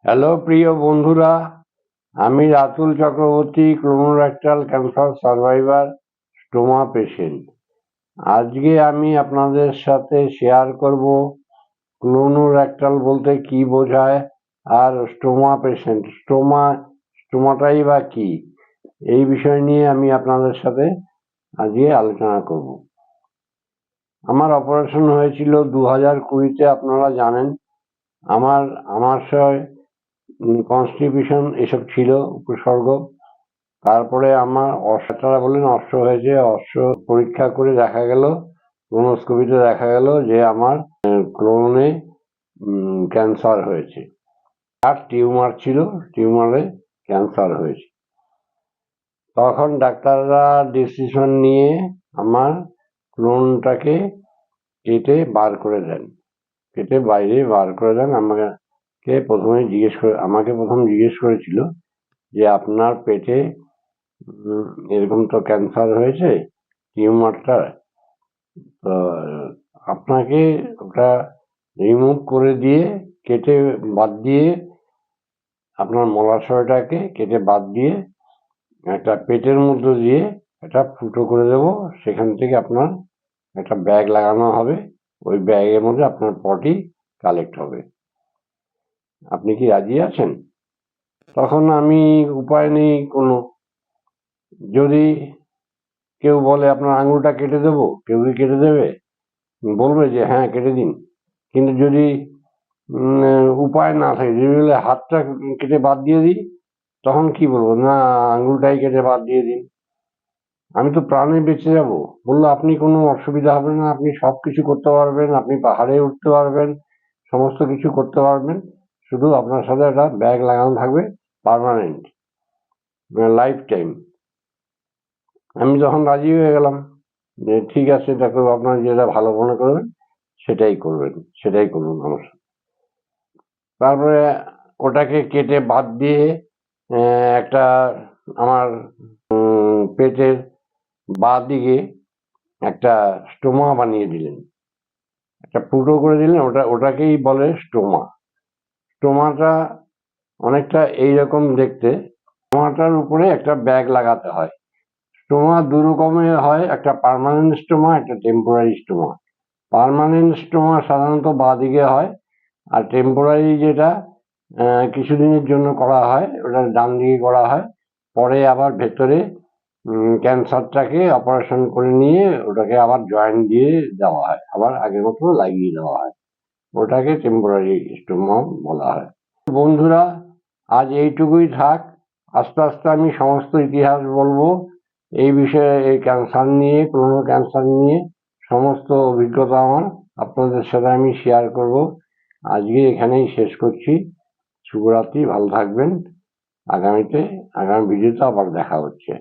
Hello প্রিয় বন্ধুরা, আমি Ratul Chakraborty, colorectal cancer survivor, stoma patient. আজকে আমি আপনাদের সাথে শেয়ার করব ক্লোনোরেক্টাল বলতে কি বোঝায় আর স্টোমা পেশেন্ট, স্টোমাটাই বা কি, এই বিষয় নিয়ে আমি আপনাদের সাথে আজকে আলোচনা করব। আমার অপারেশন হয়েছিল 2020-তে, আপনারা জানেন। আমাশয়, কনস্টিপেশন এসব ছিল উপসর্গ। তারপরে আমার ডাক্তাররা বললেন অর্শ হয়েছে। অর্শ পরীক্ষা করে দেখা গেল, কোলোনোস্কোপিতে দেখা গেল যে আমার ক্লোনে ক্যান্সার হয়েছে, আর টিউমার ছিল, টিউমারে ক্যান্সার হয়েছে। তখন ডাক্তাররা ডিসিশন নিয়ে আমার ক্লোনটাকে কেটে বার করে দেন, কেটে বাইরে বার করে দেন। আমাকে প্রথম জিজ্ঞেস করেছিল যে আপনার পেটে এরকম তো ক্যান্সার হয়েছে, টিউমারটা, তো আপনাকে ওটা রিমুভ করে দিয়ে, কেটে বাদ দিয়ে, আপনার মলাশয়টাকে কেটে বাদ দিয়ে একটা পেটের মধ্যে দিয়ে একটা ফুটো করে দেব। সেখান থেকে আপনার একটা ব্যাগ লাগানো হবে, ওই ব্যাগের মধ্যে আপনার পটি কালেক্ট হবে। আপনি কি রাজি আছেন? তখন আমি উপায় নেই কোনো, যদি কেউ বলে আপনার আঙুলটা কেটে দেবো, কেউ কি কেটে দেবে? বলবে যে হ্যাঁ কেটে দিন। কিন্তু যদি উপায় না থাকে, যদি বলে হাতটা কেটে বাদ দিয়ে দিই, তখন কি বলবো? না, আঙুলটাই কেটে বাদ দিয়ে দিন, আমি তো প্রাণে বেঁচে যাব। বললো আপনি কোনো অসুবিধা হবে না, আপনি সব কিছু করতে পারবেন, আপনি পাহাড়ে উঠতে পারবেন, সমস্ত কিছু করতে পারবেন, শুধু আপনার সাথে একটা ব্যাগ লাগানো থাকবে, পার্মানেন্ট, লাইফ টাইম। আমি তখন রাজি হয়ে গেলাম যে ঠিক আছে ডাক্তারবাবু, আপনার যেটা ভালো মনে করবেন সেটাই করবেন, সেটাই করুন আমার সাথে। তারপরে ওটাকে কেটে বাদ দিয়ে একটা আমার পেটের বাঁ দিকে একটা স্টোমা বানিয়ে দিলেন, একটা ফুটো করে দিলেন। ওটাকেই বলে স্টোমা। স্টোমাটা অনেকটা এইরকম দেখতে। স্টোমাটার উপরে একটা ব্যাগ লাগাতে হয়। স্টোমা দু রকমের হয়, একটা পার্মানেন্ট স্টোমা, একটা টেম্পোরারি স্টোমা। পার্মানেন্ট স্টোমা সাধারণত বাঁ দিকে হয়, আর টেম্পোরারি যেটা কিছুদিনের জন্য করা হয়, ওটা ডান দিকে করা হয়। পরে আবার ভেতরে ক্যান্সারটাকে অপারেশন করে নিয়ে ওটাকে আবার জয়েন্ট দিয়ে দেওয়া হয়, আবার আগের মতো লাগিয়ে দেওয়া হয়। ওটাকে টেম্পোরারি স্টোমা বলা হয়। বন্ধুরা, আজ এইটুকুই থাক। আস্তে আস্তে আমি সমস্ত ইতিহাস বলবো এই বিষয়ে, এই ক্যান্সার নিয়ে, ক্লোনো ক্যান্সার নিয়ে সমস্ত অভিজ্ঞতা আমার আপনাদের সাথে আমি শেয়ার করব। আজকে এখানেই শেষ করছি। শুভরাত্রি, ভালো থাকবেন। আগামী ভিডিওতে আবার দেখা হচ্ছে।